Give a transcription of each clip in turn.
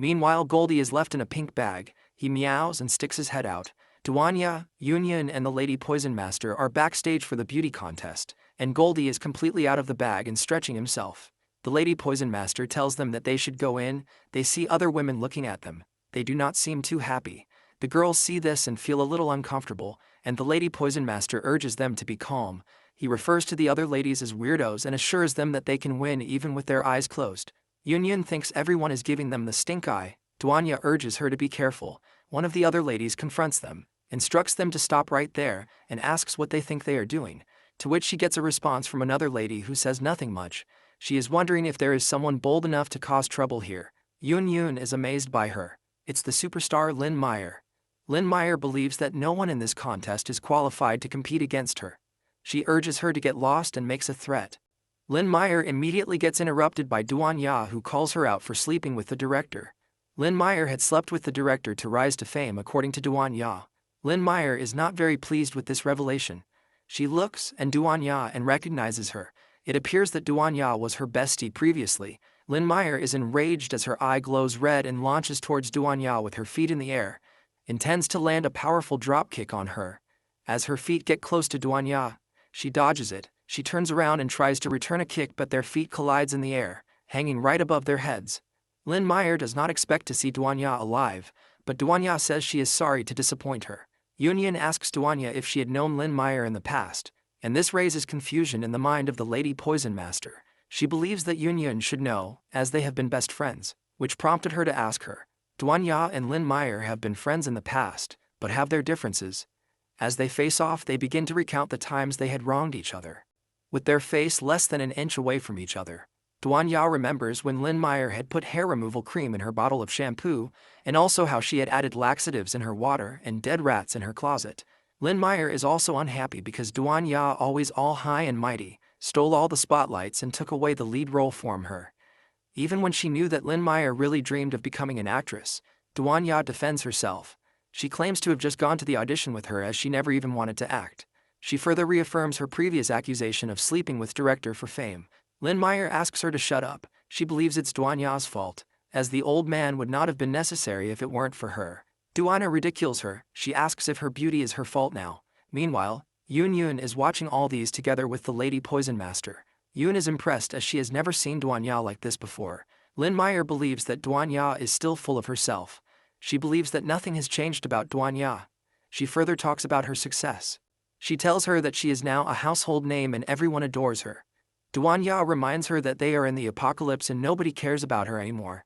Meanwhile, Goldie is left in a pink bag. He meows and sticks his head out. Duanya, Union and the Lady Poison Master are backstage for the beauty contest, and Goldie is completely out of the bag and stretching himself. The Lady Poison Master tells them that they should go in. They see other women looking at them. They do not seem too happy. The girls see this and feel a little uncomfortable, and the Lady Poison Master urges them to be calm. He refers to the other ladies as weirdos and assures them that they can win even with their eyes closed. Union thinks everyone is giving them the stink eye. Duanya urges her to be careful. One of the other ladies confronts them, instructs them to stop right there, and asks what they think they are doing, to which she gets a response from another lady who says nothing much. She is wondering if there is someone bold enough to cause trouble here. Yun is amazed by her. It's the superstar Lynn Meyer. Lynn Meyer believes that no one in this contest is qualified to compete against her. She urges her to get lost and makes a threat. Lynn Meyer immediately gets interrupted by Duanya, who calls her out for sleeping with the director. Lynn Meyer had slept with the director to rise to fame, according to Duanya. Lynn Meyer is not very pleased with this revelation. She looks and Duanya and recognizes her. It appears that Duanya was her bestie previously. Lynn Meyer is enraged as her eye glows red and launches towards Duanya with her feet in the air. Intends to land a powerful dropkick on her. As her feet get close to Duanya, she dodges it. She turns around and tries to return a kick, but their feet collides in the air, hanging right above their heads. Lynn Meyer does not expect to see Duanya alive, but Duanya says she is sorry to disappoint her. Union asks Duanya if she had known Lynn Meyer in the past, and this raises confusion in the mind of the Lady Poison Master. She believes that Union should know, as they have been best friends, which prompted her to ask her. Duanya and Lynn Meyer have been friends in the past, but have their differences. As they face off, they begin to recount the times they had wronged each other. With their face less than an inch away from each other, Duanya remembers when Lynn Meyer had put hair removal cream in her bottle of shampoo, and also how she had added laxatives in her water and dead rats in her closet. Lynn Meyer is also unhappy because Duanya, always all high and mighty, stole all the spotlights and took away the lead role from her. Even when she knew that Lynn Meyer really dreamed of becoming an actress, Duanya defends herself. She claims to have just gone to the audition with her as she never even wanted to act. She further reaffirms her previous accusation of sleeping with director for fame. Lynn Meyer asks her to shut up. She believes it's Duanya's fault, as the old man would not have been necessary if it weren't for her. Duanya ridicules her. She asks if her beauty is her fault now. Meanwhile, Yun is watching all these together with the Lady Poison Master. Yun is impressed as she has never seen Duanya like this before. Lynn Meyer believes that Duanya is still full of herself. She believes that nothing has changed about Duanya. She further talks about her success. She tells her that she is now a household name and everyone adores her. Duanya reminds her that they are in the apocalypse and nobody cares about her anymore.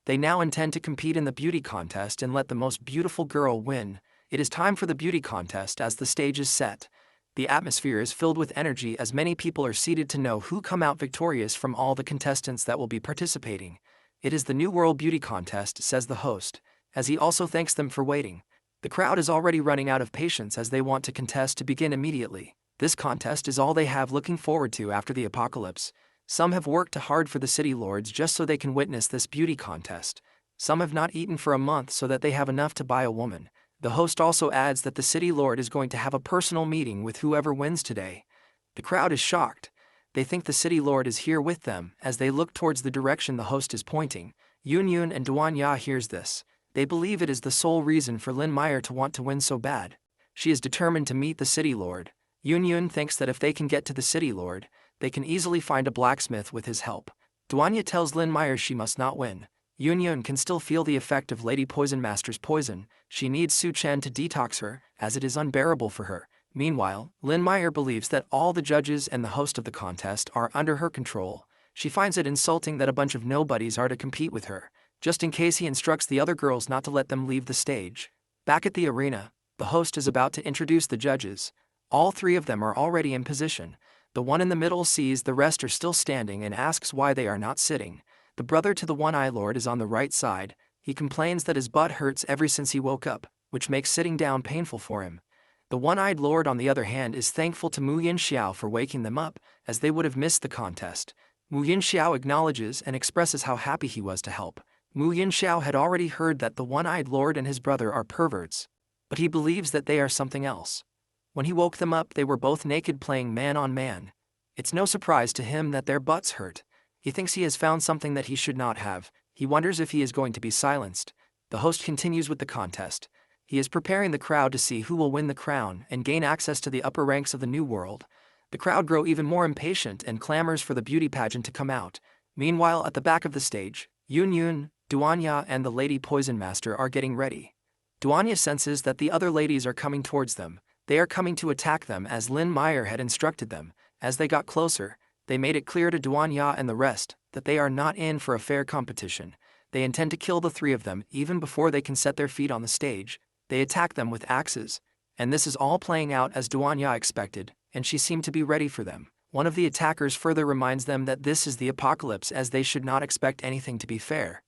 They now intend to compete in the beauty contest and let the most beautiful girl win. It is time for the beauty contest as the stage is set. The atmosphere is filled with energy as many people are seated to know who come out victorious from all the contestants that will be participating. It is the New World Beauty Contest, says the host, as he also thanks them for waiting. The crowd is already running out of patience as they want to contest to begin immediately. This contest is all they have looking forward to after the apocalypse. Some have worked hard for the city lords just so they can witness this beauty contest. Some have not eaten for a month so that they have enough to buy a woman. The host also adds that the city lord is going to have a personal meeting with whoever wins today. The crowd is shocked. They think the city lord is here with them as they look towards the direction the host is pointing. Yun and Duanya hears this. They believe it is the sole reason for Lynn Meyer to want to win so bad. She is determined to meet the city lord. Yun thinks that if they can get to the city lord, they can easily find a blacksmith with his help. Duanya tells Lynn Meyer she must not win. Yun can still feel the effect of Lady Poison Master's poison. She needs Su Chen to detox her, as it is unbearable for her. Meanwhile, Lynn Meyer believes that all the judges and the host of the contest are under her control. She finds it insulting that a bunch of nobodies are to compete with her, just in case he instructs the other girls not to let them leave the stage. Back at the arena, the host is about to introduce the judges. All three of them are already in position. The one in the middle sees the rest are still standing and asks why they are not sitting. The brother to the One-Eye Lord is on the right side. He complains that his butt hurts ever since he woke up, which makes sitting down painful for him. The One-Eyed Lord, on the other hand, is thankful to Mu Yinxiao for waking them up, as they would have missed the contest. Mu Yinxiao acknowledges and expresses how happy he was to help. Mu Yinxiao had already heard that the One-Eyed Lord and his brother are perverts, but he believes that they are something else. When he woke them up, they were both naked playing man-on-man. It's no surprise to him that their butts hurt. He thinks he has found something that he should not have. He wonders if he is going to be silenced. The host continues with the contest. He is preparing the crowd to see who will win the crown and gain access to the upper ranks of the new world. The crowd grow even more impatient and clamors for the beauty pageant to come out. Meanwhile, at the back of the stage, Yun, Duanya and the Lady Poison Master are getting ready. Duanya senses that the other ladies are coming towards them. They are coming to attack them as Lynn Meyer had instructed them. As they got closer, they made it clear to Duanya and the rest that they are not in for a fair competition. They intend to kill the three of them even before they can set their feet on the stage. They attack them with axes. And this is all playing out as Duanya expected, and she seemed to be ready for them. One of the attackers further reminds them that this is the apocalypse, as they should not expect anything to be fair.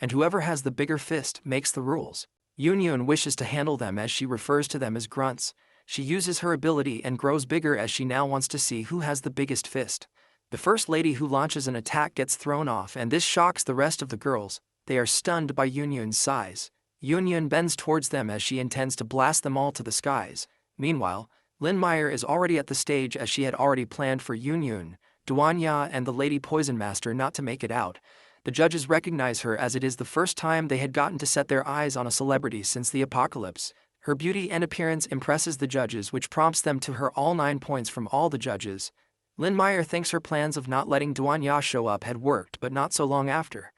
And whoever has the bigger fist makes the rules. Yun wishes to handle them as she refers to them as grunts. She uses her ability and grows bigger as she now wants to see who has the biggest fist. The first lady who launches an attack gets thrown off, and this shocks the rest of the girls. They are stunned by Yun's size. Yun bends towards them as she intends to blast them all to the skies. Meanwhile, Lynn Meyer is already at the stage as she had already planned for Yun, Duanya and the Lady Poison Master not to make it out. The judges recognize her as it is the first time they had gotten to set their eyes on a celebrity since the apocalypse. Her beauty and appearance impresses the judges, which prompts them to her all 9 points from all the judges. Lynn Meyer thinks her plans of not letting Duanya show up had worked, but not so long after.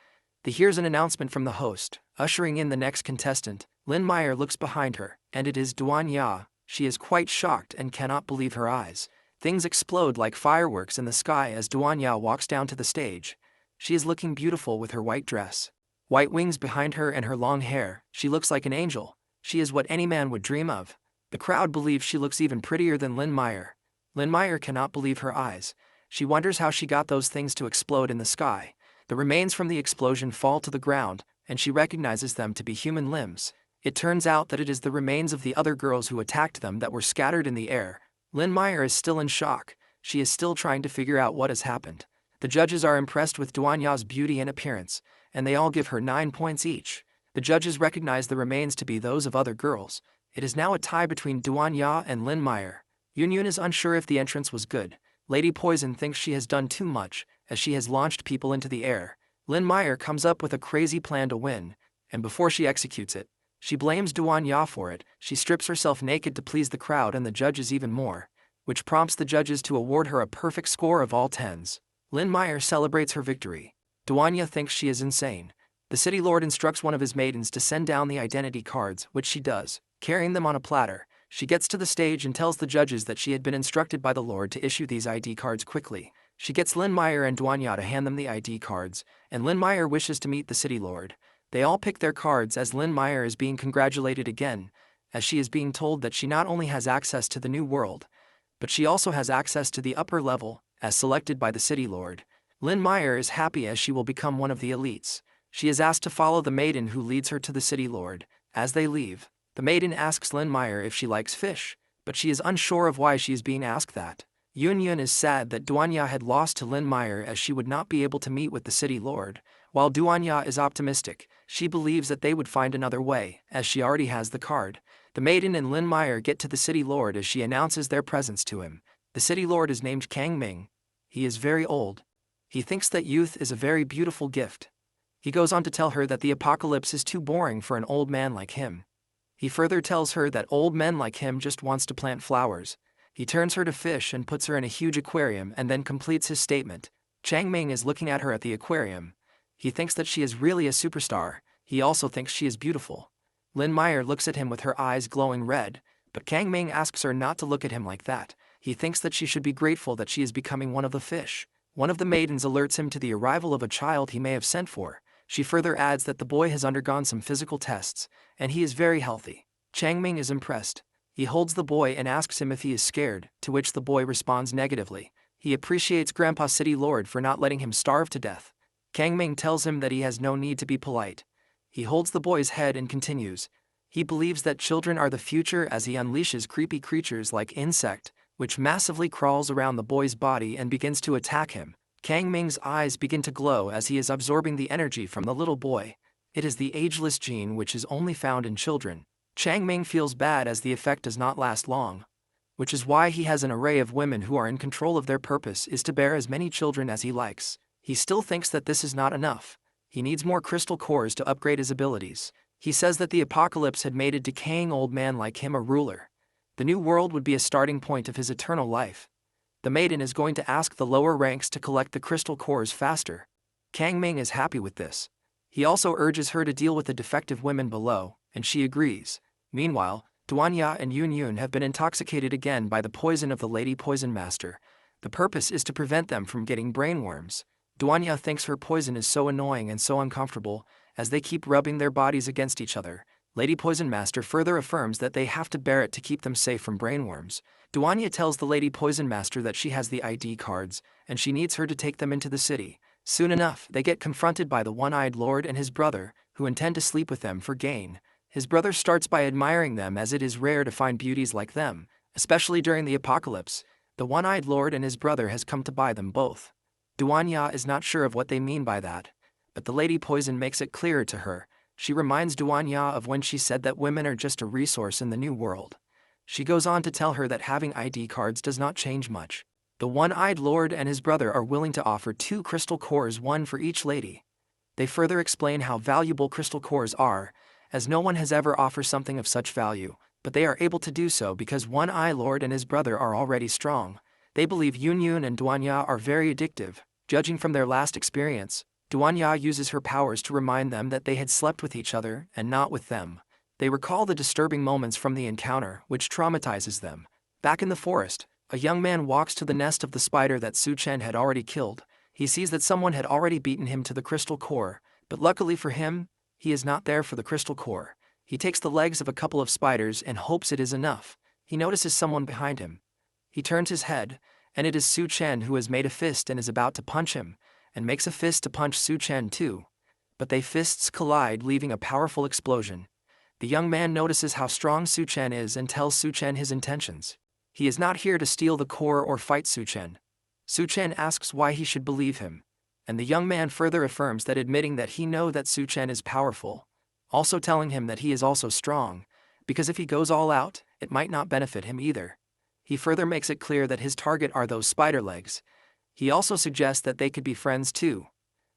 He hears an announcement from the host, ushering in the next contestant. Lynn Meyer looks behind her, and it is Duanya. She is quite shocked and cannot believe her eyes. Things explode like fireworks in the sky as Duanya walks down to the stage. She is looking beautiful with her white dress, white wings behind her and her long hair. She looks like an angel. She is what any man would dream of. The crowd believes she looks even prettier than Lynn Meyer. Lynn Meyer cannot believe her eyes. She wonders how she got those things to explode in the sky. The remains from the explosion fall to the ground, and she recognizes them to be human limbs. It turns out that it is the remains of the other girls who attacked them that were scattered in the air. Lynn Meyer is still in shock. She is still trying to figure out what has happened. The judges are impressed with Duanya's beauty and appearance, and they all give her 9 points each. The judges recognize the remains to be those of other girls. It is now a tie between Duanya and Lynn Meyer. Yun is unsure if the entrance was good. Lady Poison thinks she has done too much, as she has launched people into the air. Lynn Meyer comes up with a crazy plan to win, and before she executes it, she blames Duanya for it. She strips herself naked to please the crowd and the judges even more, which prompts the judges to award her a perfect score of all 10s. Lynn Meyer celebrates her victory. Duanya thinks she is insane. The city lord instructs one of his maidens to send down the identity cards, which she does, carrying them on a platter. She gets to the stage and tells the judges that she had been instructed by the lord to issue these ID cards quickly. She gets Lynn Meyer and Duanya to hand them the ID cards, and Lynn Meyer wishes to meet the city lord. They all pick their cards as Lynn Meyer is being congratulated again, as she is being told that she not only has access to the new world, but she also has access to the upper level, as selected by the city lord. Lynn Meyer is happy as she will become one of the elites. She is asked to follow the maiden who leads her to the city lord. As they leave, the maiden asks Lynn Meyer if she likes fish, but she is unsure of why she is being asked that. Yun is sad that Duanya had lost to Lynn Meyer as she would not be able to meet with the city lord. While Duanya is optimistic, she believes that they would find another way, as she already has the card. The maiden and Lynn Meyer get to the city lord as she announces their presence to him. The city lord is named Kang Ming. He is very old. He thinks that youth is a very beautiful gift. He goes on to tell her that the apocalypse is too boring for an old man like him. He further tells her that old men like him just wants to plant flowers. He turns her to fish and puts her in a huge aquarium and then completes his statement. Chang Ming is looking at her at the aquarium. He thinks that she is really a superstar. He also thinks she is beautiful. Lynn Meyer looks at him with her eyes glowing red, but Kang Ming asks her not to look at him like that. He thinks that she should be grateful that she is becoming one of the fish. One of the maidens alerts him to the arrival of a child he may have sent for. She further adds that the boy has undergone some physical tests, and he is very healthy. Chang Ming is impressed. He holds the boy and asks him if he is scared, to which the boy responds negatively. He appreciates Grandpa City Lord for not letting him starve to death. Kang Ming tells him that he has no need to be polite. He holds the boy's head and continues. He believes that children are the future as he unleashes creepy creatures like insect, which massively crawls around the boy's body and begins to attack him. Kang Ming's eyes begin to glow as he is absorbing the energy from the little boy. It is the ageless gene which is only found in children. Chang Ming feels bad as the effect does not last long, which is why he has an array of women who are in control of their purpose is to bear as many children as he likes. He still thinks that this is not enough. He needs more crystal cores to upgrade his abilities. He says that the apocalypse had made a decaying old man like him a ruler. The new world would be a starting point of his eternal life. The maiden is going to ask the lower ranks to collect the crystal cores faster. Kang Ming is happy with this. He also urges her to deal with the defective women below, and she agrees. Meanwhile, Duanya and Yun Yun have been intoxicated again by the poison of the Lady Poison Master. The purpose is to prevent them from getting brainworms. Duanya thinks her poison is so annoying and so uncomfortable, as they keep rubbing their bodies against each other. Lady Poison Master further affirms that they have to bear it to keep them safe from brainworms. Duanya tells the Lady Poison Master that she has the ID cards, and she needs her to take them into the city. Soon enough, they get confronted by the One-Eyed Lord and his brother, who intend to sleep with them for gain. His brother starts by admiring them as it is rare to find beauties like them, especially during the apocalypse. The One-Eyed Lord and his brother has come to buy them both. Duanya is not sure of what they mean by that, but the Lady Poison makes it clearer to her. She reminds Duanya of when she said that women are just a resource in the new world. She goes on to tell her that having ID cards does not change much. The One-Eyed Lord and his brother are willing to offer 2 crystal cores, one for each lady. They further explain how valuable crystal cores are, as no one has ever offered something of such value, but they are able to do so because One-Eyed Lord and his brother are already strong. They believe Yun Yun and Duanya are very addictive. Judging from their last experience, Duanya uses her powers to remind them that they had slept with each other and not with them. They recall the disturbing moments from the encounter, which traumatizes them. Back in the forest, a young man walks to the nest of the spider that Su Chen had already killed. He sees that someone had already beaten him to the crystal core, but luckily for him, he is not there for the crystal core. He takes the legs of a couple of spiders and hopes it is enough. He notices someone behind him. He turns his head, and it is Su Chen, who has made a fist and is about to punch him, and makes a fist to punch Su Chen too. But they fists collide, leaving a powerful explosion. The young man notices how strong Su Chen is and tells Su Chen his intentions. He is not here to steal the core or fight Su Chen. Su Chen asks why he should believe him, and the young man further affirms that, admitting that he knows that Su Chen is powerful, also telling him that he is also strong, because if he goes all out, it might not benefit him either. He further makes it clear that his target are those spider legs. He also suggests that they could be friends too.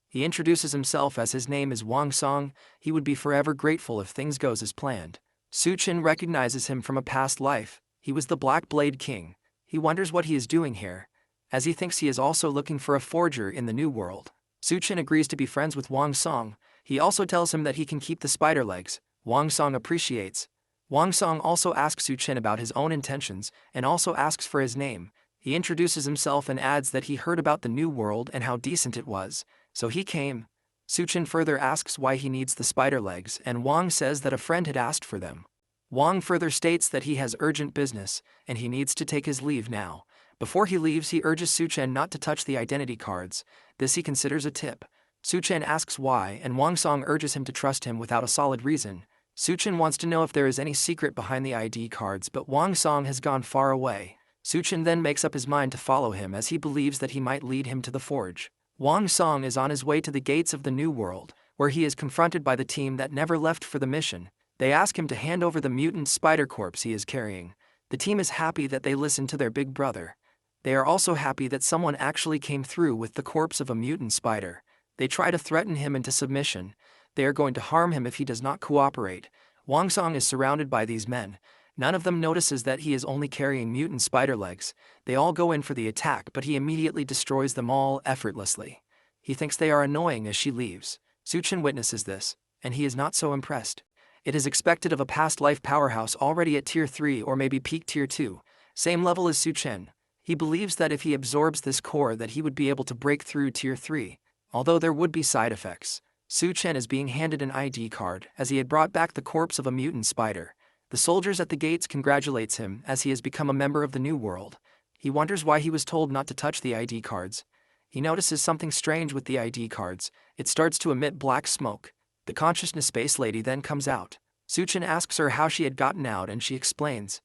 He introduces himself as his name is Wang Song. He would be forever grateful if things goes as planned. Su Chen recognizes him from a past life. He was the Black Blade King. He wonders what he is doing here, as he thinks he is also looking for a forger in the new world. Su Chen agrees to be friends with Wang Song. He also tells him that he can keep the spider legs. Wang Song appreciates. Wang Song also asks Su Chen about his own intentions and also asks for his name. He introduces himself and adds that he heard about the new world and how decent it was, so he came. Su Chen further asks why he needs the spider legs, and Wang says that a friend had asked for them. Wang further states that he has urgent business, and he needs to take his leave now. Before he leaves, he urges Su Chen not to touch the identity cards. This he considers a tip. Su Chen asks why, and Wang Song urges him to trust him without a solid reason. Su Chen wants to know if there is any secret behind the ID cards, but Wang Song has gone far away. Su Chen then makes up his mind to follow him as he believes that he might lead him to the forge. Wang Song is on his way to the gates of the new world, where he is confronted by the team that never left for the mission. They ask him to hand over the mutant spider corpse he is carrying. The team is happy that they listened to their big brother. They are also happy that someone actually came through with the corpse of a mutant spider. They try to threaten him into submission. They are going to harm him if he does not cooperate. Wang Song is surrounded by these men. None of them notices that he is only carrying mutant spider legs. They all go in for the attack, but he immediately destroys them all effortlessly. He thinks they are annoying as she leaves. Su Chen witnesses this, and he is not so impressed. It is expected of a past life powerhouse already at tier 3 or maybe peak tier 2, same level as Su Chen. He believes that if he absorbs this core that he would be able to break through tier 3, although there would be side effects. Su Chen is being handed an ID card as he had brought back the corpse of a mutant spider. The soldiers at the gates congratulates him as he has become a member of the new world. He wonders why he was told not to touch the ID cards. He notices something strange with the ID cards. It starts to emit black smoke. The consciousness space lady then comes out. Su Chen asks her how she had gotten out, and she explains.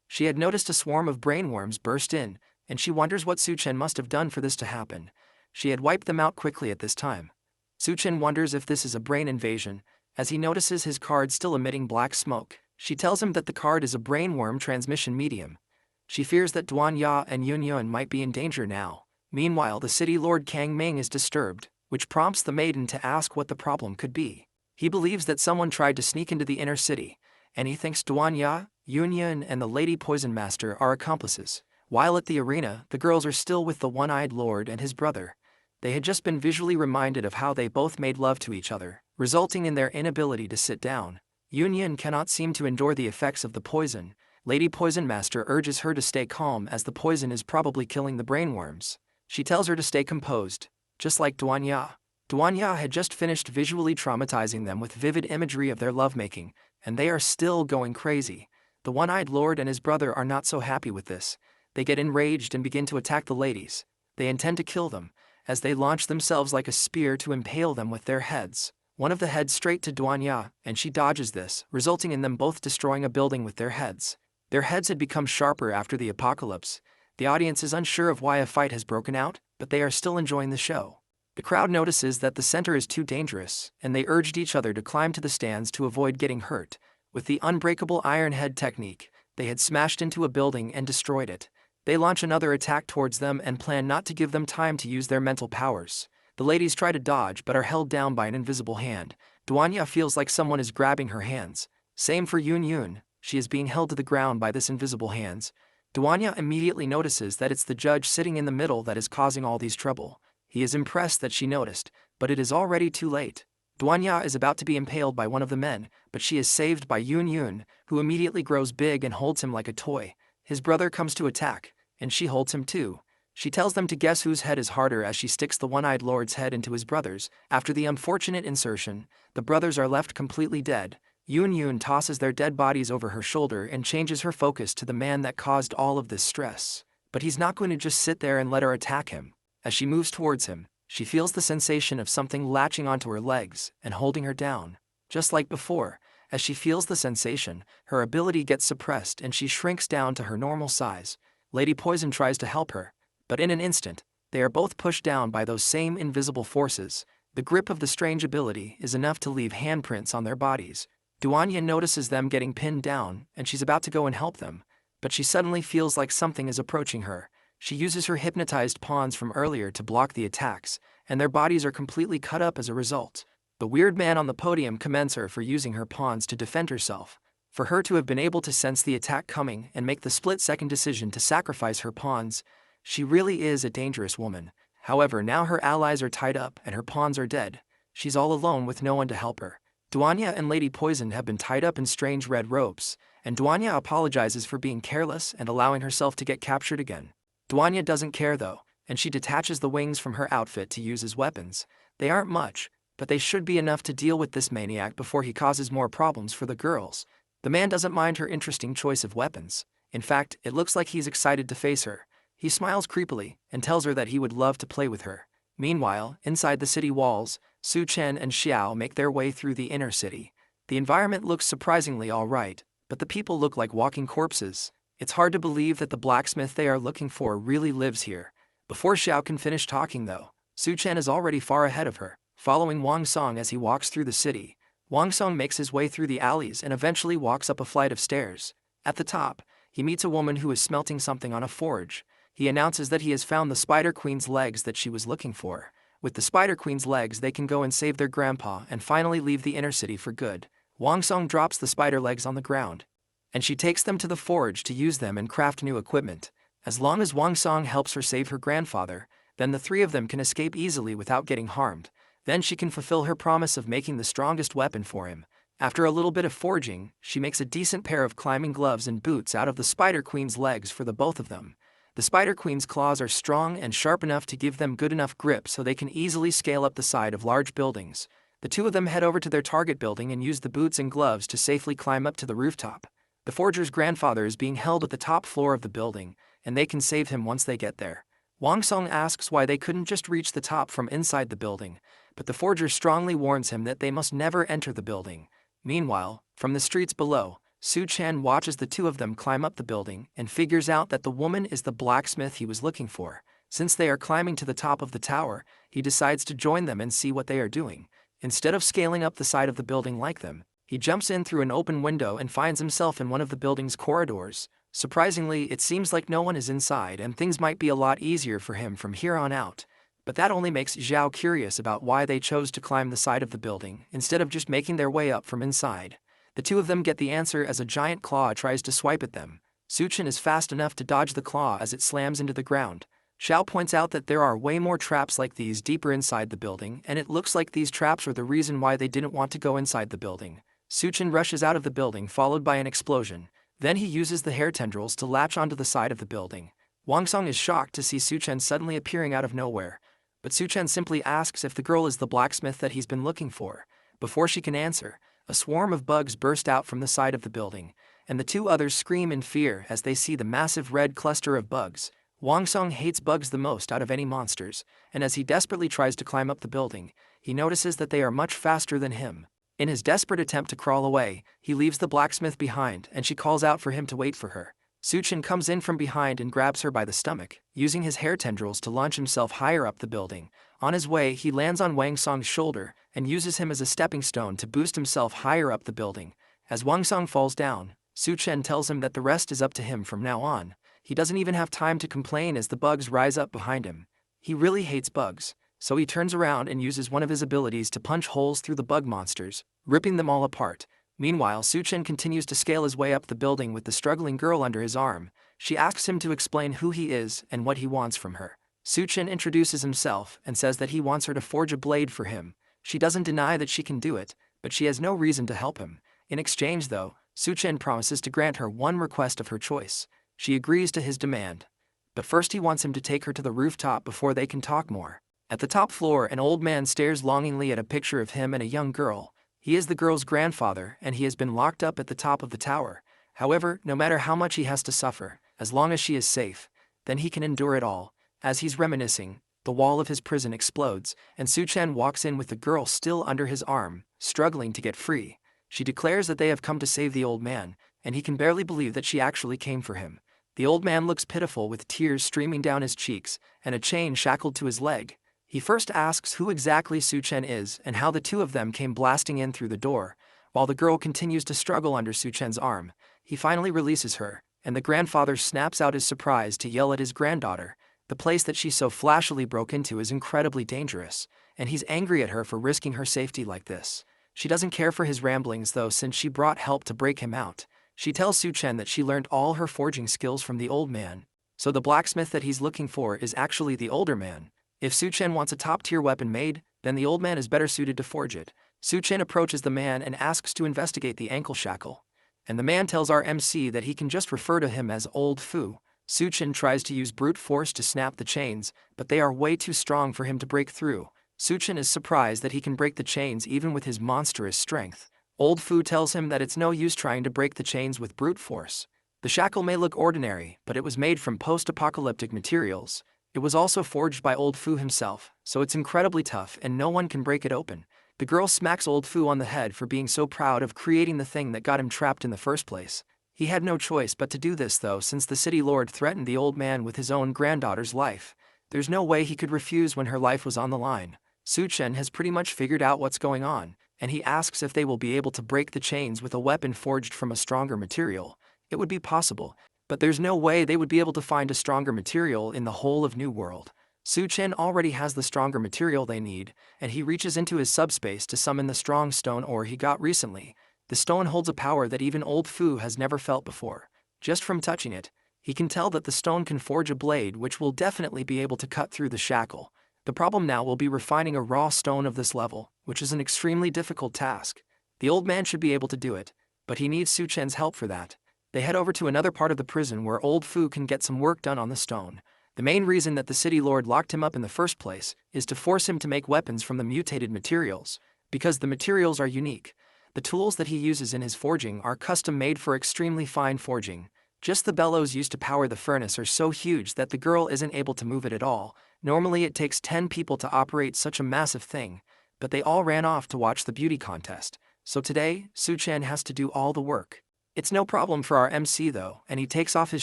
She had noticed a swarm of brainworms burst in, and she wonders what Su Chen must have done for this to happen. She had wiped them out quickly at this time. Su Chen wonders if this is a brain invasion, as he notices his card still emitting black smoke. She tells him that the card is a brainworm transmission medium. She fears that Duan Ya and Yun Yun might be in danger now. Meanwhile, the city lord Kang Ming is disturbed, which prompts the maiden to ask what the problem could be. He believes that someone tried to sneak into the inner city, and he thinks Duanya, Yunyan, and the Lady Poison Master are accomplices. While at the arena, the girls are still with the one-eyed lord and his brother. They had just been visually reminded of how they both made love to each other, resulting in their inability to sit down. Yunyan cannot seem to endure the effects of the poison. Lady Poison Master urges her to stay calm as the poison is probably killing the brainworms. She tells her to stay composed, just like Duanya. Duanya had just finished visually traumatizing them with vivid imagery of their lovemaking, and they are still going crazy. The one-eyed lord and his brother are not so happy with this. They get enraged and begin to attack the ladies. They intend to kill them, as they launch themselves like a spear to impale them with their heads. One of the heads straight to Duanya, and she dodges this, resulting in them both destroying a building with their heads. Their heads had become sharper after the apocalypse. The audience is unsure of why a fight has broken out, but they are still enjoying the show. The crowd notices that the center is too dangerous, and they urged each other to climb to the stands to avoid getting hurt. With the unbreakable iron head technique, they had smashed into a building and destroyed it. They launch another attack towards them and plan not to give them time to use their mental powers. The ladies try to dodge but are held down by an invisible hand. Duanya feels like someone is grabbing her hands. Same for Yun. She is being held to the ground by this invisible hands. Duanya immediately notices that it's the judge sitting in the middle that is causing all these trouble. He is impressed that she noticed, but it is already too late. Duanya is about to be impaled by one of the men, but she is saved by Yun, who immediately grows big and holds him like a toy. His brother comes to attack, and she holds him too. She tells them to guess whose head is harder as she sticks the one-eyed lord's head into his brother's. After the unfortunate insertion, the brothers are left completely dead. Yun tosses their dead bodies over her shoulder and changes her focus to the man that caused all of this stress. But he's not going to just sit there and let her attack him. As she moves towards him, she feels the sensation of something latching onto her legs and holding her down. Just like before, as she feels the sensation, her ability gets suppressed and she shrinks down to her normal size. Lady Poison tries to help her, but in an instant, they are both pushed down by those same invisible forces. The grip of the strange ability is enough to leave handprints on their bodies. Duanya notices them getting pinned down, and she's about to go and help them, but she suddenly feels like something is approaching her. She uses her hypnotized pawns from earlier to block the attacks, and their bodies are completely cut up as a result. The weird man on the podium commends her for using her pawns to defend herself. For her to have been able to sense the attack coming and make the split-second decision to sacrifice her pawns, she really is a dangerous woman. However, now her allies are tied up and her pawns are dead. She's all alone with no one to help her. Duanya and Lady Poison have been tied up in strange red ropes, and Duanya apologizes for being careless and allowing herself to get captured again. Duanya doesn't care though, and she detaches the wings from her outfit to use as weapons. They aren't much, but they should be enough to deal with this maniac before he causes more problems for the girls. The man doesn't mind her interesting choice of weapons. In fact, it looks like he's excited to face her. He smiles creepily and tells her that he would love to play with her. Meanwhile, inside the city walls, Su Chen and Xiao make their way through the inner city. The environment looks surprisingly alright, but the people look like walking corpses. It's hard to believe that the blacksmith they are looking for really lives here. Before Xiao can finish talking though, Su Chen is already far ahead of her, following Wang Song as he walks through the city. Wang Song makes his way through the alleys and eventually walks up a flight of stairs. At the top, he meets a woman who is smelting something on a forge. He announces that he has found the Spider Queen's legs that she was looking for. With the Spider Queen's legs they can go and save their grandpa and finally leave the inner city for good. Wang Song drops the spider legs on the ground, and she takes them to the forge to use them and craft new equipment. As long as Wang Song helps her save her grandfather, then the three of them can escape easily without getting harmed. Then she can fulfill her promise of making the strongest weapon for him. After a little bit of forging, she makes a decent pair of climbing gloves and boots out of the Spider Queen's legs for the both of them. The Spider Queen's claws are strong and sharp enough to give them good enough grip so they can easily scale up the side of large buildings. The two of them head over to their target building and use the boots and gloves to safely climb up to the rooftop. The forger's grandfather is being held at the top floor of the building, and they can save him once they get there. Wang Song asks why they couldn't just reach the top from inside the building, but the forger strongly warns him that they must never enter the building. Meanwhile, from the streets below, Su Chen watches the two of them climb up the building and figures out that the woman is the blacksmith he was looking for. Since they are climbing to the top of the tower, he decides to join them and see what they are doing. Instead of scaling up the side of the building like them, he jumps in through an open window and finds himself in one of the building's corridors. Surprisingly, it seems like no one is inside and things might be a lot easier for him from here on out. But that only makes Zhao curious about why they chose to climb the side of the building instead of just making their way up from inside. The two of them get the answer as a giant claw tries to swipe at them. Suchen is fast enough to dodge the claw as it slams into the ground. Xiao points out that there are way more traps like these deeper inside the building, and it looks like these traps are the reason why they didn't want to go inside the building. Suchen rushes out of the building followed by an explosion. Then he uses the hair tendrils to latch onto the side of the building. Wang Song is shocked to see Suchen suddenly appearing out of nowhere. But Suchen simply asks if the girl is the blacksmith that he's been looking for. Before she can answer, a swarm of bugs burst out from the side of the building, and the two others scream in fear as they see the massive red cluster of bugs. Wang Song hates bugs the most out of any monsters, and as he desperately tries to climb up the building, he notices that they are much faster than him. In his desperate attempt to crawl away, he leaves the blacksmith behind and she calls out for him to wait for her. Suchen comes in from behind and grabs her by the stomach, using his hair tendrils to launch himself higher up the building. On his way, he lands on Wang Song's shoulder and uses him as a stepping stone to boost himself higher up the building. As Wang Song falls down, Suchen tells him that the rest is up to him from now on. He doesn't even have time to complain as the bugs rise up behind him. He really hates bugs, so he turns around and uses one of his abilities to punch holes through the bug monsters, ripping them all apart. Meanwhile, Suchen continues to scale his way up the building with the struggling girl under his arm. She asks him to explain who he is and what he wants from her. Suchen introduces himself and says that he wants her to forge a blade for him. She doesn't deny that she can do it, but she has no reason to help him. In exchange though, Suchen promises to grant her one request of her choice. She agrees to his demand. But first he wants him to take her to the rooftop before they can talk more. At the top floor, an old man stares longingly at a picture of him and a young girl. He is the girl's grandfather and he has been locked up at the top of the tower. However, no matter how much he has to suffer, as long as she is safe, then he can endure it all. As he's reminiscing, the wall of his prison explodes, and Suchen walks in with the girl still under his arm, struggling to get free. She declares that they have come to save the old man, and he can barely believe that she actually came for him. The old man looks pitiful with tears streaming down his cheeks and a chain shackled to his leg. He first asks who exactly Suchen is and how the two of them came blasting in through the door. While the girl continues to struggle under Suchen's arm, he finally releases her, and the grandfather snaps out his surprise to yell at his granddaughter. The place that she so flashily broke into is incredibly dangerous, and he's angry at her for risking her safety like this. She doesn't care for his ramblings though, since she brought help to break him out. She tells Suchen that she learned all her forging skills from the old man, so the blacksmith that he's looking for is actually the older man. If Suchen wants a top-tier weapon made, then the old man is better suited to forge it. Suchen approaches the man and asks to investigate the ankle shackle, and the man tells our MC that he can just refer to him as Old Fu. Suchen tries to use brute force to snap the chains, but they are way too strong for him to break through. Suchen is surprised that he can break the chains even with his monstrous strength. Old Fu tells him that it's no use trying to break the chains with brute force. The shackle may look ordinary, but it was made from post-apocalyptic materials. It was also forged by Old Fu himself, so it's incredibly tough and no one can break it open. The girl smacks Old Fu on the head for being so proud of creating the thing that got him trapped in the first place. He had no choice but to do this though, since the city lord threatened the old man with his own granddaughter's life. There's no way he could refuse when her life was on the line. Suchen has pretty much figured out what's going on, and he asks if they will be able to break the chains with a weapon forged from a stronger material. It would be possible, but there's no way they would be able to find a stronger material in the whole of New World. Suchen already has the stronger material they need, and he reaches into his subspace to summon the strong stone ore he got recently. The stone holds a power that even Old Fu has never felt before. Just from touching it, he can tell that the stone can forge a blade which will definitely be able to cut through the shackle. The problem now will be refining a raw stone of this level, which is an extremely difficult task. The old man should be able to do it, but he needs Suchen's help for that. They head over to another part of the prison where Old Fu can get some work done on the stone. The main reason that the city lord locked him up in the first place is to force him to make weapons from the mutated materials, because the materials are unique. The tools that he uses in his forging are custom made for extremely fine forging. Just the bellows used to power the furnace are so huge that the girl isn't able to move it at all. Normally it takes 10 people to operate such a massive thing, but they all ran off to watch the beauty contest. So today, Suchen has to do all the work. It's no problem for our MC though, and he takes off his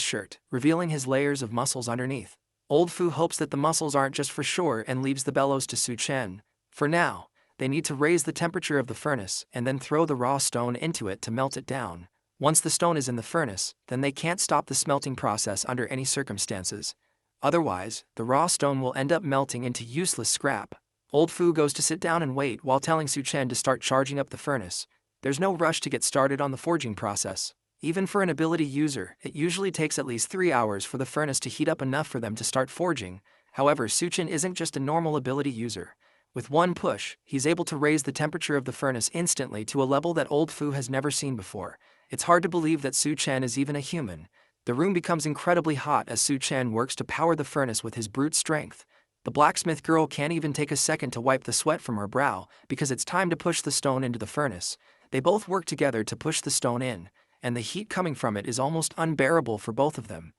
shirt, revealing his layers of muscles underneath. Old Fu hopes that the muscles aren't just for sure and leaves the bellows to Suchen. For now, they need to raise the temperature of the furnace and then throw the raw stone into it to melt it down. Once the stone is in the furnace, then they can't stop the smelting process under any circumstances. Otherwise, the raw stone will end up melting into useless scrap. Old Fu goes to sit down and wait while telling Su Chen to start charging up the furnace. There's no rush to get started on the forging process. Even for an ability user, it usually takes at least 3 hours for the furnace to heat up enough for them to start forging. However, Su Chen isn't just a normal ability user. With one push, he's able to raise the temperature of the furnace instantly to a level that Old Fu has never seen before. It's hard to believe that Su Chen is even a human. The room becomes incredibly hot as Su Chen works to power the furnace with his brute strength. The blacksmith girl can't even take a second to wipe the sweat from her brow because it's time to push the stone into the furnace. They both work together to push the stone in, and the heat coming from it is almost unbearable for both of them.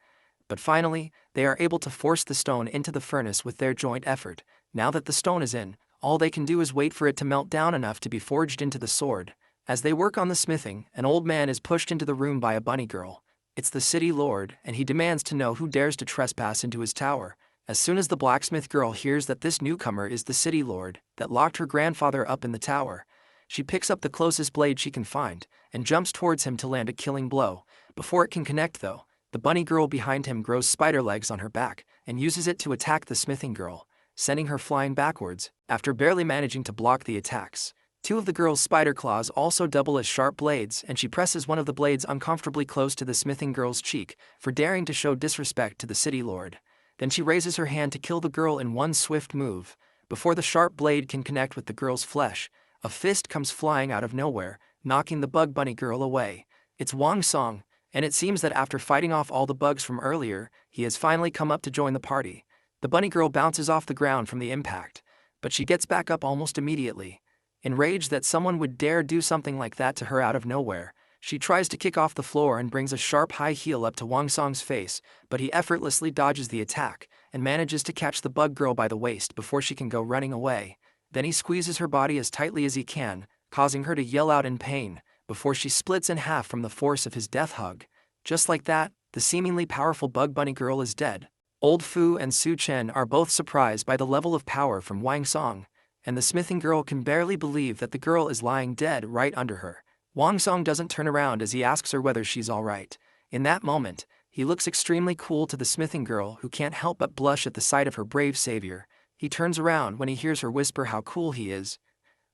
But finally, they are able to force the stone into the furnace with their joint effort. Now that the stone is in, all they can do is wait for it to melt down enough to be forged into the sword. As they work on the smithing, an old man is pushed into the room by a bunny girl. It's the city lord, and he demands to know who dares to trespass into his tower. As soon as the blacksmith girl hears that this newcomer is the city lord that locked her grandfather up in the tower, she picks up the closest blade she can find and jumps towards him to land a killing blow. Before it can connect though, the bunny girl behind him grows spider legs on her back and uses it to attack the smithing girl, sending her flying backwards. After barely managing to block the attacks, two of the girl's spider claws also double as sharp blades, and she presses one of the blades uncomfortably close to the smithing girl's cheek for daring to show disrespect to the city lord. Then she raises her hand to kill the girl in one swift move. Before the sharp blade can connect with the girl's flesh, a fist comes flying out of nowhere, knocking the bug bunny girl away. It's Wang Song, and it seems that after fighting off all the bugs from earlier, he has finally come up to join the party. The bunny girl bounces off the ground from the impact, but she gets back up almost immediately. Enraged that someone would dare do something like that to her out of nowhere, she tries to kick off the floor and brings a sharp high heel up to Wang Song's face, but he effortlessly dodges the attack and manages to catch the bug girl by the waist before she can go running away. Then he squeezes her body as tightly as he can, causing her to yell out in pain, before she splits in half from the force of his death hug. Just like that, the seemingly powerful bug bunny girl is dead. Old Fu and Su Chen are both surprised by the level of power from Wang Song, and the smithing girl can barely believe that the girl is lying dead right under her. Wang Song doesn't turn around as he asks her whether she's alright. In that moment, he looks extremely cool to the smithing girl who can't help but blush at the sight of her brave savior. He turns around when he hears her whisper how cool he is.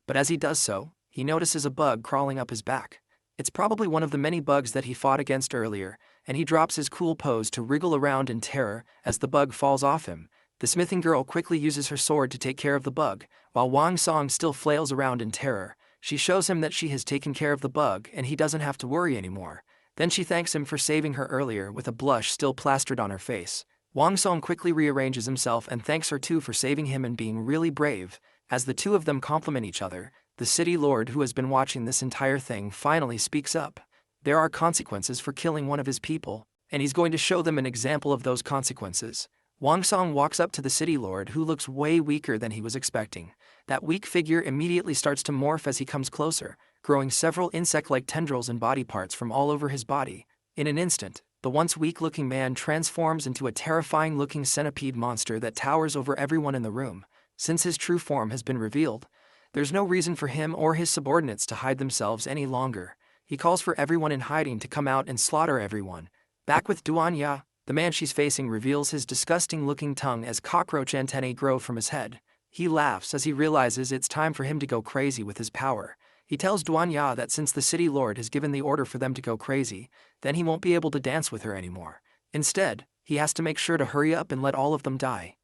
But as he does so, he notices a bug crawling up his back. It's probably one of the many bugs that he fought against earlier, and he drops his cool pose to wriggle around in terror as the bug falls off him. The smithing girl quickly uses her sword to take care of the bug, while Wang Song still flails around in terror. She shows him that she has taken care of the bug and he doesn't have to worry anymore. Then she thanks him for saving her earlier with a blush still plastered on her face. Wang Song quickly rearranges himself and thanks her too for saving him and being really brave. As the two of them compliment each other, the city lord who has been watching this entire thing finally speaks up. There are consequences for killing one of his people, and he's going to show them an example of those consequences. Wang Song walks up to the city lord who looks way weaker than he was expecting. That weak figure immediately starts to morph as he comes closer, growing several insect-like tendrils and body parts from all over his body. In an instant, the once weak-looking man transforms into a terrifying-looking centipede monster that towers over everyone in the room. Since his true form has been revealed, there's no reason for him or his subordinates to hide themselves any longer. He calls for everyone in hiding to come out and slaughter everyone. Back with Duanya, the man she's facing reveals his disgusting-looking tongue as cockroach antennae grow from his head. He laughs as he realizes it's time for him to go crazy with his power. He tells Duanya that since the city lord has given the order for them to go crazy, then he won't be able to dance with her anymore. Instead, he has to make sure to hurry up and let all of them die.